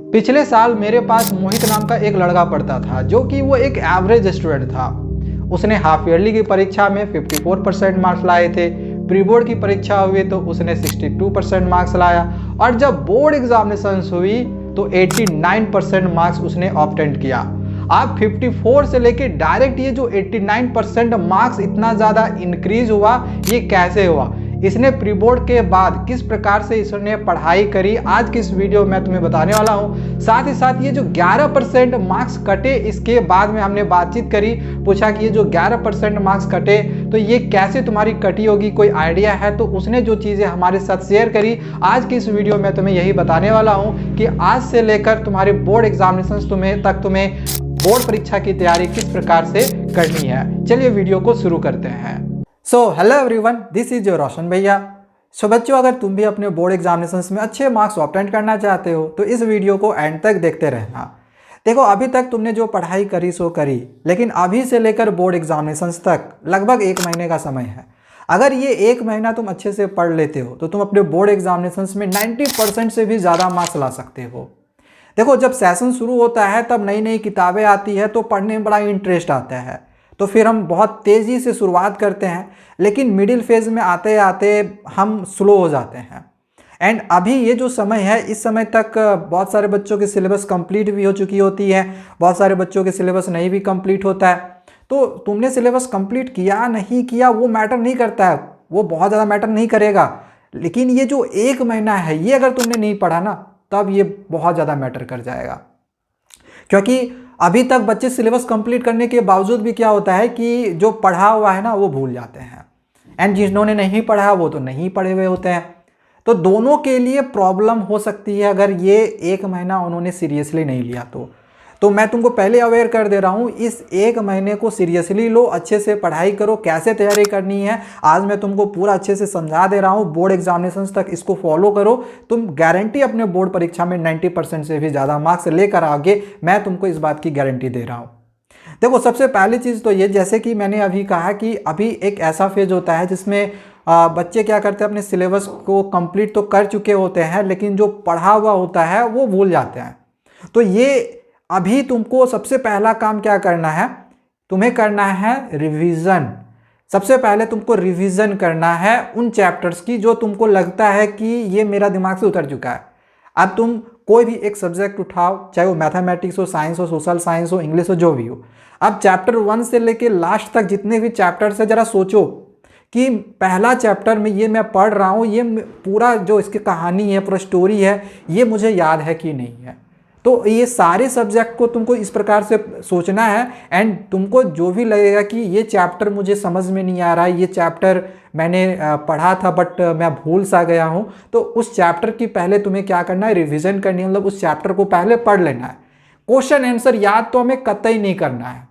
पिछले साल मेरे पास मोहित नाम का एक लड़का पढ़ता था जो कि वो एक एवरेज स्टूडेंट था। उसने हाफ ईयरली की परीक्षा में 54% मार्क्स लाए थे। प्री बोर्ड की परीक्षा हुई तो उसने 62% मार्क्स लाया और जब बोर्ड एग्जामिनेशन हुई तो 89% मार्क्स उसने ऑब्टेन किया। आप 54 से लेके डायरेक्ट ये जो 89% मार्क्स इतना ज़्यादा इंक्रीज हुआ, ये कैसे हुआ? इसने प्री बोर्ड के बाद किस प्रकार से इसने पढ़ाई करी, आज की इस वीडियो में तुम्हें बताने वाला हूं। साथ ही साथ ये जो 11% मार्क्स कटे, इसके बाद में हमने बातचीत करी, पूछा कि ये जो 11% मार्क्स कटे तो ये कैसे तुम्हारी कटी होगी, कोई आइडिया है? तो उसने जो चीज़ें हमारे साथ शेयर करी, आज की इस वीडियो में तुम्हें यही बताने वाला हूँ कि आज से लेकर तुम्हारे बोर्ड एग्जामिनेशन तुम्हें बोर्ड परीक्षा की तैयारी किस प्रकार से करनी है। चलिए वीडियो को शुरू करते हैं। So hello everyone, this is your Roshan bhaiya. So बच्चों, अगर तुम भी अपने बोर्ड एग्जामिनेशंस में अच्छे मार्क्स ऑब्टेन करना चाहते हो तो इस वीडियो को एंड तक देखते रहना। देखो, अभी तक तुमने जो पढ़ाई करी सो करी, लेकिन अभी से लेकर बोर्ड एग्जामिनेशंस तक लगभग 1 महीने का समय है। अगर ये 1 महीना तुम अच्छे से पढ़ लेते हो तो तुम अपने बोर्ड एग्जामिनेशंस में 90% से भी ज़्यादा मार्क्स ला सकते हो। देखो, जब सेशन शुरू होता है तब नई नई किताबें आती है तो पढ़ने में बड़ा इंटरेस्ट आता है, तो फिर हम बहुत तेज़ी से शुरुआत करते हैं, लेकिन मिडिल फेज में आते आते हम स्लो हो जाते हैं। एंड अभी ये जो समय है, इस समय तक बहुत सारे बच्चों के सिलेबस कंप्लीट भी हो चुकी होती है, बहुत सारे बच्चों के सिलेबस नहीं भी कंप्लीट होता है। तो तुमने सिलेबस कंप्लीट किया नहीं किया वो मैटर नहीं करता है, वो बहुत ज़्यादा मैटर नहीं करेगा, लेकिन ये जो 1 महीना है ये अगर तुमने नहीं पढ़ा ना तब ये बहुत ज़्यादा मैटर कर जाएगा। क्योंकि अभी तक बच्चे सिलेबस कंप्लीट करने के बावजूद भी क्या होता है कि जो पढ़ा हुआ है ना वो भूल जाते हैं, एंड जिन्होंने नहीं पढ़ा वो तो नहीं पढ़े हुए होते हैं। तो दोनों के लिए प्रॉब्लम हो सकती है अगर ये 1 महीना उन्होंने सीरियसली नहीं लिया तो मैं तुमको पहले अवेयर कर दे रहा हूँ, इस 1 महीने को सीरियसली लो, अच्छे से पढ़ाई करो। कैसे तैयारी करनी है आज मैं तुमको पूरा अच्छे से समझा दे रहा हूँ। बोर्ड एग्जामिनेशंस तक इसको फॉलो करो, तुम गारंटी अपने बोर्ड परीक्षा में 90% से भी ज़्यादा मार्क्स लेकर आओगे, मैं तुमको इस बात की गारंटी दे रहा हूँ। देखो, सबसे पहली चीज़ तो ये, जैसे कि मैंने अभी कहा कि अभी एक ऐसा फेज होता है जिसमें बच्चे क्या करते हैं, अपने सिलेबस को कंप्लीट तो कर चुके होते हैं लेकिन जो पढ़ा हुआ होता है वो भूल जाते हैं। तो ये अभी तुमको सबसे पहला काम क्या करना है, तुम्हें करना है रिवीजन। सबसे पहले तुमको रिवीजन करना है उन चैप्टर्स की जो तुमको लगता है कि ये मेरा दिमाग से उतर चुका है। अब तुम कोई भी एक सब्जेक्ट उठाओ, चाहे वो मैथमेटिक्स हो, साइंस हो, सोशल साइंस हो, इंग्लिश हो, जो भी हो। अब चैप्टर 1 से लेके लास्ट तक जितने भी चैप्टर्स है, जरा सोचो कि पहला चैप्टर में ये मैं पढ़ रहा हूँ, ये पूरा जो इसकी कहानी है, पूरा स्टोरी है, ये मुझे याद है कि नहीं है। तो ये सारे सब्जेक्ट को तुमको इस प्रकार से सोचना है, एंड तुमको जो भी लगेगा कि ये चैप्टर मुझे समझ में नहीं आ रहा है, ये चैप्टर मैंने पढ़ा था बट मैं भूल सा गया हूँ, तो उस चैप्टर की पहले तुम्हें क्या करना है, रिवीजन करनी है। मतलब उस चैप्टर को पहले पढ़ लेना है। क्वेश्चन आंसर याद तो हमें कतई नहीं करना है,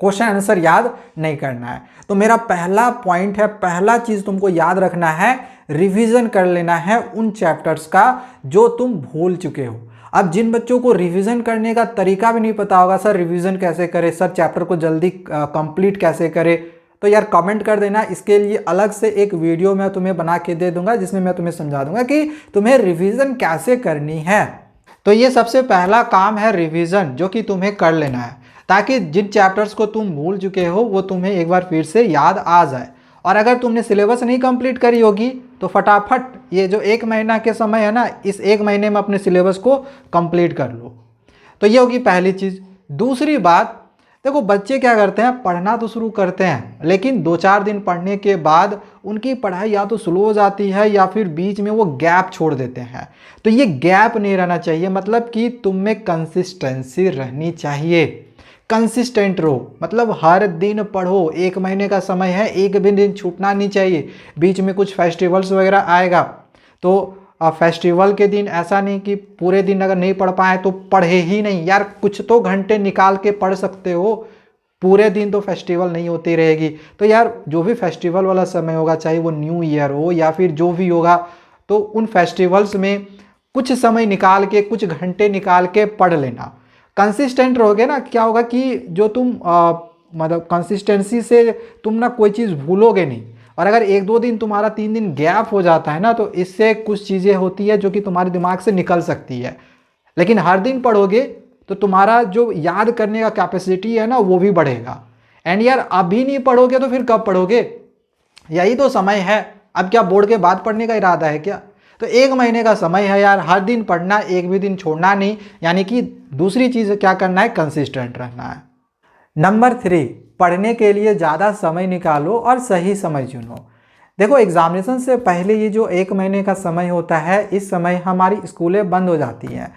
क्वेश्चन आंसर याद नहीं करना है। तो मेरा पहला पॉइंट है, पहला चीज़ तुमको याद रखना है, रिवीजन कर लेना है उन चैप्टर्स का जो तुम भूल चुके हो। अब जिन बच्चों को रिवीजन करने का तरीका भी नहीं पता होगा, सर रिवीजन कैसे करें, सर चैप्टर को जल्दी कंप्लीट कैसे करें, तो यार कमेंट कर देना। इसके लिए अलग से एक वीडियो मैं तुम्हें बना के दे दूंगा जिसमें मैं तुम्हें समझा दूंगा कि तुम्हें रिवीजन कैसे करनी है। तो ये सबसे पहला काम है रिवीजन, जो कि तुम्हें कर लेना है, ताकि जिन चैप्टर्स को तुम भूल चुके हो वो तुम्हें एक बार फिर से याद आ जाए। और अगर तुमने सिलेबस नहीं कंप्लीट करी होगी तो फटाफट ये जो 1 महीना के समय है ना, इस 1 महीने में अपने सिलेबस को कंप्लीट कर लो। तो ये होगी पहली चीज़। दूसरी बात, देखो बच्चे क्या करते हैं, पढ़ना तो शुरू करते हैं लेकिन 2-4 दिन पढ़ने के बाद उनकी पढ़ाई या तो स्लो हो जाती है या फिर बीच में वो गैप छोड़ देते हैं। तो ये गैप नहीं रहना चाहिए, मतलब कि तुम में कंसिस्टेंसी रहनी चाहिए। कंसिस्टेंट रहो, मतलब हर दिन पढ़ो। 1 महीने का समय है, एक भी दिन छूटना नहीं चाहिए। बीच में कुछ फेस्टिवल्स वगैरह आएगा तो फेस्टिवल के दिन ऐसा नहीं कि पूरे दिन अगर नहीं पढ़ पाए तो पढ़े ही नहीं। यार कुछ तो घंटे निकाल के पढ़ सकते हो, पूरे दिन तो फेस्टिवल नहीं होती रहेगी। तो यार जो भी फेस्टिवल वाला समय होगा, चाहे वो न्यू ईयर हो या फिर जो भी होगा, तो उन फेस्टिवल्स में कुछ समय निकाल के, कुछ घंटे निकाल के पढ़ लेना। कंसिस्टेंट रहोगे ना, क्या होगा कि जो तुम मतलब कंसिस्टेंसी से तुम ना कोई चीज़ भूलोगे नहीं। और अगर 1-2 दिन तुम्हारा 3 दिन गैप हो जाता है ना, तो इससे कुछ चीज़ें होती है जो कि तुम्हारे दिमाग से निकल सकती है लेकिन हर दिन पढ़ोगे तो तुम्हारा जो याद करने का कैपेसिटी है ना वो भी बढ़ेगा। एंड यार अभी नहीं पढ़ोगे तो फिर कब पढ़ोगे? यही तो समय है। अब क्या बोर्ड के बाद पढ़ने का इरादा है क्या? तो 1 महीने का समय है यार, हर दिन पढ़ना, एक भी दिन छोड़ना नहीं। यानी कि दूसरी चीज़ क्या करना है, कंसिस्टेंट रहना है। नंबर 3, पढ़ने के लिए ज़्यादा समय निकालो और सही समय चुनो। देखो एग्जामिनेशन से पहले ये जो 1 महीने का समय होता है, इस समय हमारी स्कूलें बंद हो जाती हैं,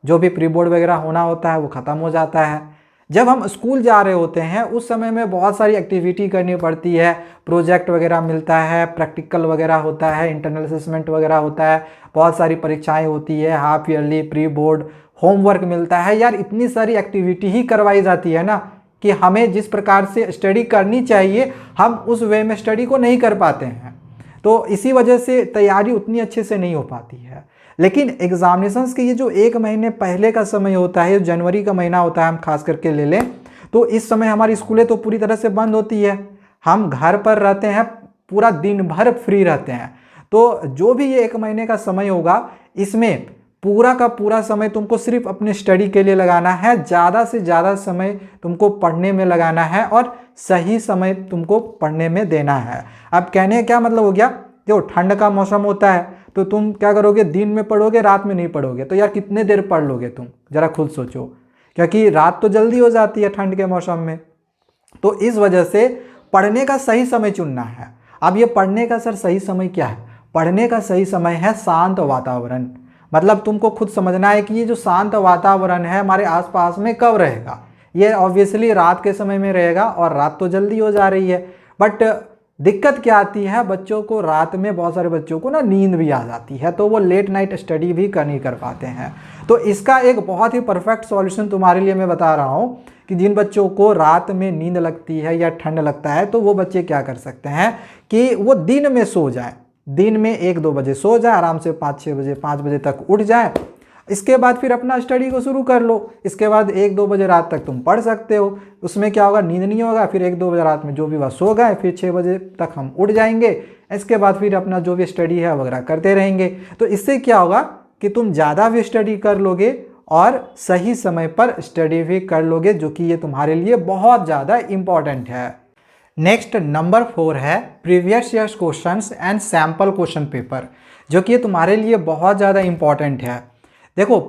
जो भी प्री बोर्ड वगैरह होना होता है वो ख़त्म हो जाता है। जब हम स्कूल जा रहे होते हैं उस समय में बहुत सारी एक्टिविटी करनी पड़ती है, प्रोजेक्ट वगैरह मिलता है, प्रैक्टिकल वगैरह होता है, इंटरनल असेसमेंट वगैरह होता है, बहुत सारी परीक्षाएं होती है, half yearly, pre board, homework मिलता है। यार इतनी सारी एक्टिविटी ही करवाई जाती है ना कि हमें जिस प्रकार से स्टडी करनी चाहिए हम उस वे में स्टडी को नहीं कर पाते हैं। तो इसी वजह से तैयारी उतनी अच्छे से नहीं हो पाती है। लेकिन एग्जामिनेशंस के ये जो 1 महीने पहले का समय होता है, जनवरी का महीना होता है, हम खास करके ले लें तो इस समय हमारी स्कूलें तो पूरी तरह से बंद होती है, हम घर पर रहते हैं, पूरा दिन भर फ्री रहते हैं। तो जो भी ये 1 महीने का समय होगा इसमें पूरा का पूरा समय तुमको सिर्फ अपने स्टडी के लिए लगाना है, ज़्यादा से ज़्यादा समय तुमको पढ़ने में लगाना है और सही समय तुमको पढ़ने में देना है। अब कहने का क्या मतलब हो गया, देखो ठंड का मौसम होता है तो तुम क्या करोगे, दिन में पढ़ोगे, रात में नहीं पढ़ोगे, तो यार कितने देर पढ़ लोगे तुम, ज़रा खुद सोचो, क्योंकि रात तो जल्दी हो जाती है ठंड के मौसम में। तो इस वजह से पढ़ने का सही समय चुनना है। अब ये पढ़ने का सर सही समय क्या है? पढ़ने का सही समय है शांत वातावरण। मतलब तुमको खुद समझना है कि ये जो शांत वातावरण है हमारे आसपास में कब रहेगा। ये ऑब्वियसली रात के समय में रहेगा और रात तो जल्दी हो जा रही है। बट दिक्कत क्या आती है, बच्चों को रात में, बहुत सारे बच्चों को ना नींद भी आ जाती है, तो वो लेट नाइट स्टडी भी नहीं कर पाते हैं। तो इसका एक बहुत ही परफेक्ट सॉल्यूशन तुम्हारे लिए मैं बता रहा हूँ कि जिन बच्चों को रात में नींद लगती है या ठंड लगता है तो वो बच्चे क्या कर सकते हैं कि वो दिन में सो जाए, दिन में 1-2 बजे सो जाए, आराम से 5-6 बजे, 5 बजे तक उठ जाए। इसके बाद फिर अपना स्टडी को शुरू कर लो। इसके बाद 1-2 बजे रात तक तुम पढ़ सकते हो। उसमें क्या होगा, नींद नहीं होगा, फिर 1-2 बजे रात में जो भी वह सो गए, फिर 6 बजे तक हम उठ जाएंगे। इसके बाद फिर अपना जो भी स्टडी है वगैरह करते रहेंगे। तो इससे क्या होगा कि तुम ज़्यादा भी स्टडी कर लोगे और सही समय पर स्टडी भी कर लोगे, जो कि ये तुम्हारे लिए बहुत ज़्यादा इम्पॉर्टेंट है। नेक्स्ट नंबर 4 है previous years questions and sample question paper, जो कि ये तुम्हारे लिए बहुत ज़्यादा इम्पॉर्टेंट है। देखो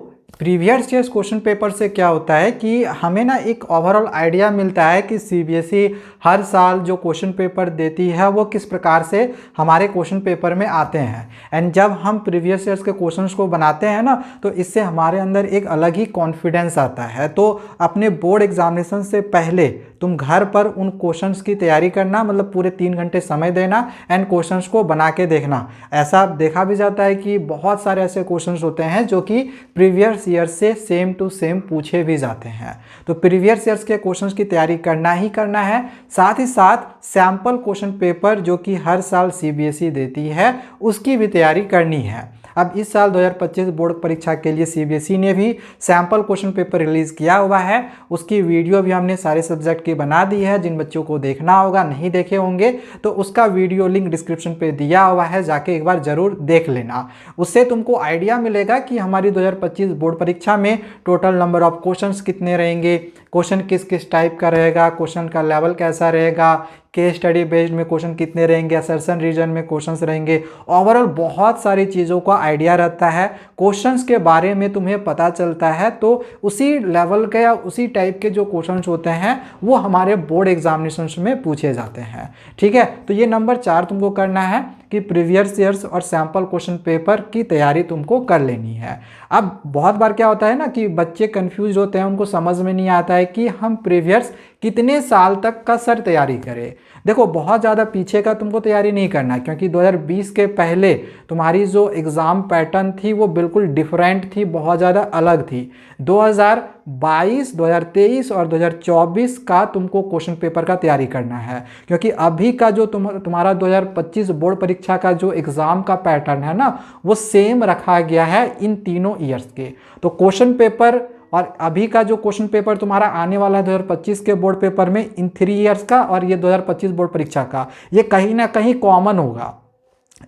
प्रीवियस ईयर्स क्वेश्चन पेपर से क्या होता है कि हमें ना एक ओवरऑल आइडिया मिलता है कि सीबीएसई हर साल जो क्वेश्चन पेपर देती है वो किस प्रकार से हमारे क्वेश्चन पेपर में आते हैं। एंड जब हम प्रीवियस ईयर्स के क्वेश्चंस को बनाते हैं ना तो इससे हमारे अंदर एक अलग ही कॉन्फिडेंस आता है। तो अपने बोर्ड एग्जामिनेशन से पहले तुम घर पर उन क्वेश्चंस की तैयारी करना, मतलब पूरे 3 घंटे समय देना एंड क्वेश्चंस को बना के देखना। ऐसा देखा भी जाता है कि बहुत सारे ऐसे क्वेश्चंस होते हैं जो कि प्रीवियस ईयर से सेम टू सेम पूछे भी जाते हैं। तो प्रीवियस ईयर्स के क्वेश्चंस की तैयारी करना ही करना है, साथ ही साथ सैम्पल क्वेश्चन पेपर जो कि हर साल सीबीएसई देती है उसकी भी तैयारी करनी है। अब इस साल 2025 बोर्ड परीक्षा के लिए सीबीएसई ने भी सैम्पल क्वेश्चन पेपर रिलीज़ किया हुआ है। उसकी वीडियो भी हमने सारे सब्जेक्ट की बना दी है। जिन बच्चों को देखना होगा, नहीं देखे होंगे तो उसका वीडियो लिंक डिस्क्रिप्शन पे दिया हुआ है, जाके एक बार ज़रूर देख लेना। उससे तुमको आइडिया मिलेगा कि हमारी 2025 बोर्ड परीक्षा में टोटल नंबर ऑफ क्वेश्चंस कितने रहेंगे, क्वेश्चन किस किस टाइप का रहेगा, क्वेश्चन का लेवल कैसा रहेगा, केस स्टडी बेस्ड में क्वेश्चन कितने रहेंगे, असर्शन रीजन में क्वेश्चंस रहेंगे। ओवरऑल बहुत सारी चीज़ों का आइडिया रहता है, क्वेश्चंस के बारे में तुम्हें पता चलता है। तो उसी लेवल के या उसी टाइप के जो क्वेश्चंस होते हैं वो हमारे बोर्ड एग्जामिनेशंस में पूछे जाते हैं। ठीक है, तो ये नंबर 4 तुमको करना है कि प्रीवियस ईयर्स और सैम्पल क्वेश्चन पेपर की तैयारी तुमको कर लेनी है। अब बहुत बार क्या होता है ना कि बच्चे कंफ्यूज होते हैं, उनको समझ में नहीं आता है कि हम प्रीवियस कितने साल तक का सर तैयारी करें। देखो बहुत ज़्यादा पीछे का तुमको तैयारी नहीं करना, क्योंकि 2020 के पहले तुम्हारी जो एग्ज़ाम पैटर्न थी वो बिल्कुल डिफरेंट थी, बहुत ज़्यादा अलग थी। 2022, 2023 और 2024 का तुमको क्वेश्चन पेपर का तैयारी करना है, क्योंकि अभी का जो तुम्हारा 2025 बोर्ड परीक्षा का जो एग्ज़ाम का पैटर्न है ना वो सेम रखा गया है इन तीनों ईयर्स के। तो क्वेश्चन पेपर और अभी का जो क्वेश्चन पेपर तुम्हारा आने वाला है 2025 के बोर्ड पेपर में, इन 3 ईयर्स का और ये 2025 बोर्ड परीक्षा का, ये कहीं ना कहीं कॉमन होगा।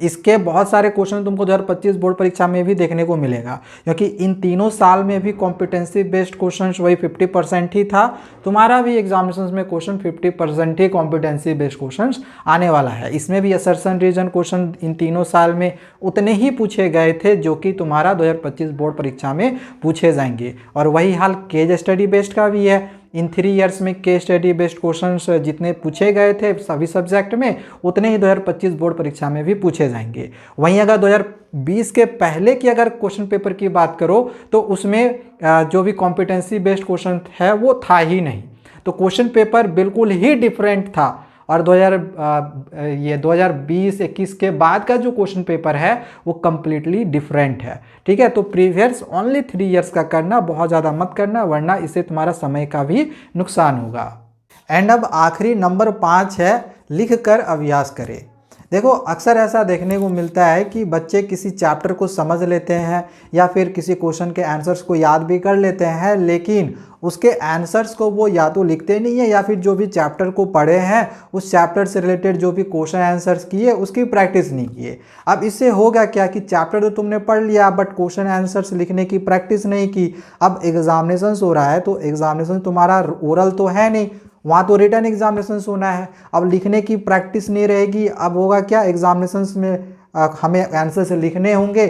इसके बहुत सारे क्वेश्चन तुमको 2025 बोर्ड परीक्षा में भी देखने को मिलेगा, क्योंकि इन तीनों साल में भी कॉम्पिटेंसी बेस्ड क्वेश्चन वही 50% ही था। तुम्हारा भी एग्जामिनेशन में क्वेश्चन 50% ही कॉम्पिटेंसी बेस्ड क्वेश्चन आने वाला है। इसमें भी असर्शन रीजन क्वेश्चन इन तीनों साल में उतने ही पूछे गए थे जो कि तुम्हारा 2025 बोर्ड परीक्षा में पूछे जाएंगे। और वही हाल केस स्टडी बेस्ड का भी है। इन 3 ईयर्स में केस स्टडी बेस्ड क्वेश्चंस जितने पूछे गए थे सभी सब्जेक्ट में, उतने ही 2025 बोर्ड परीक्षा में भी पूछे जाएंगे। वहीं अगर 2020 के पहले की अगर क्वेश्चन पेपर की बात करो तो उसमें जो भी कॉम्पिटेंसी बेस्ड क्वेश्चन है वो था ही नहीं। तो क्वेश्चन पेपर बिल्कुल ही डिफरेंट था। और 2020-21 के बाद का जो क्वेश्चन पेपर है वो कम्प्लीटली डिफरेंट है। ठीक है, तो प्रीवियस ओनली 3 ईयर्स का करना, बहुत ज़्यादा मत करना, वरना इससे तुम्हारा समय का भी नुकसान होगा। एंड अब आखिरी नंबर 5 है, लिख कर अभ्यास करें। देखो अक्सर ऐसा देखने को मिलता है कि बच्चे किसी चैप्टर को समझ लेते हैं या फिर किसी क्वेश्चन के आंसर्स को याद भी कर लेते हैं, लेकिन उसके आंसर्स को वो या तो लिखते नहीं है या फिर जो भी चैप्टर को पढ़े हैं उस चैप्टर से रिलेटेड जो भी क्वेश्चन आंसर्स किए उसकी प्रैक्टिस नहीं किए। अब इससे होगा क्या कि चैप्टर तो तुमने पढ़ लिया बट क्वेश्चन आंसर्स लिखने की प्रैक्टिस नहीं की। अब एग्जामिनेशन हो रहा है तो एग्जामिनेशन तुम्हारा ओरल तो है नहीं, वहाँ तो रिटर्न एग्जामिनेशन होना है। अब लिखने की प्रैक्टिस नहीं रहेगी। अब होगा क्या, एग्जामिनेशन में हमें आंसर्स लिखने होंगे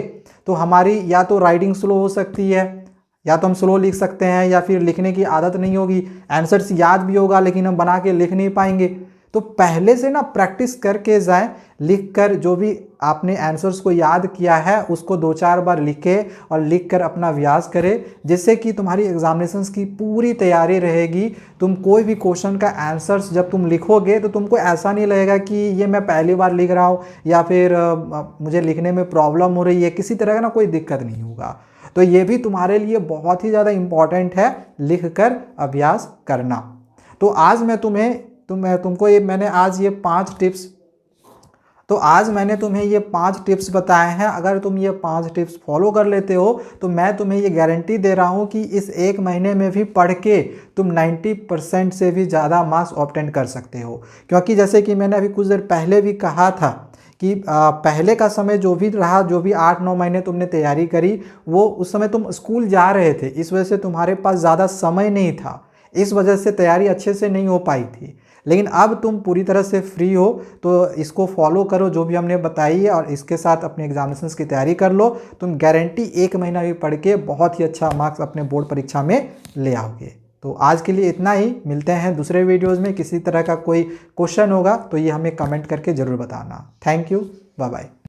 तो हमारी या तो राइटिंग स्लो हो सकती है, या तो हम स्लो लिख सकते हैं, या फिर लिखने की आदत नहीं होगी। आंसर्स याद भी होगा लेकिन हम बना के लिख नहीं पाएंगे। तो पहले से ना प्रैक्टिस करके जाएं, लिख कर जो भी आपने आंसर्स को याद किया है उसको 2-4 बार लिखे और लिख कर अपना अभ्यास करें, जिससे कि तुम्हारी एग्जामिनेशंस की पूरी तैयारी रहेगी। तुम कोई भी क्वेश्चन का आंसर्स जब तुम लिखोगे तो तुमको ऐसा नहीं लगेगा कि ये मैं पहली बार लिख रहा हूँ या फिर मुझे लिखने में प्रॉब्लम हो रही है, किसी तरह का ना कोई दिक्कत नहीं होगा। तो ये भी तुम्हारे लिए बहुत ही ज़्यादा इम्पॉर्टेंट है, लिख कर अभ्यास करना। तो आज मैं तुमको मैंने आज ये 5 टिप्स बताए हैं। अगर तुम ये 5 टिप्स फॉलो कर लेते हो तो मैं तुम्हें ये गारंटी दे रहा हूँ कि इस 1 महीने में भी पढ़ के तुम 90% से भी ज़्यादा मार्क्स ऑब्टेन कर सकते हो। क्योंकि जैसे कि मैंने अभी कुछ देर पहले भी कहा था कि पहले का समय जो भी रहा, जो भी 8-9 महीने तुमने तैयारी करी, वो उस समय तुम स्कूल जा रहे थे, इस वजह से तुम्हारे पास ज़्यादा समय नहीं था, इस वजह से तैयारी अच्छे से नहीं हो पाई थी। लेकिन अब तुम पूरी तरह से फ्री हो तो इसको फॉलो करो जो भी हमने बताई है, और इसके साथ अपने एग्जामिनेशंस की तैयारी कर लो। तुम गारंटी 1 महीना भी पढ़ के बहुत ही अच्छा मार्क्स अपने बोर्ड परीक्षा में ले आओगे। तो आज के लिए इतना ही, मिलते हैं दूसरे वीडियोज़ में। किसी तरह का कोई क्वेश्चन होगा तो ये हमें कमेंट करके ज़रूर बताना। Thank you, bye bye.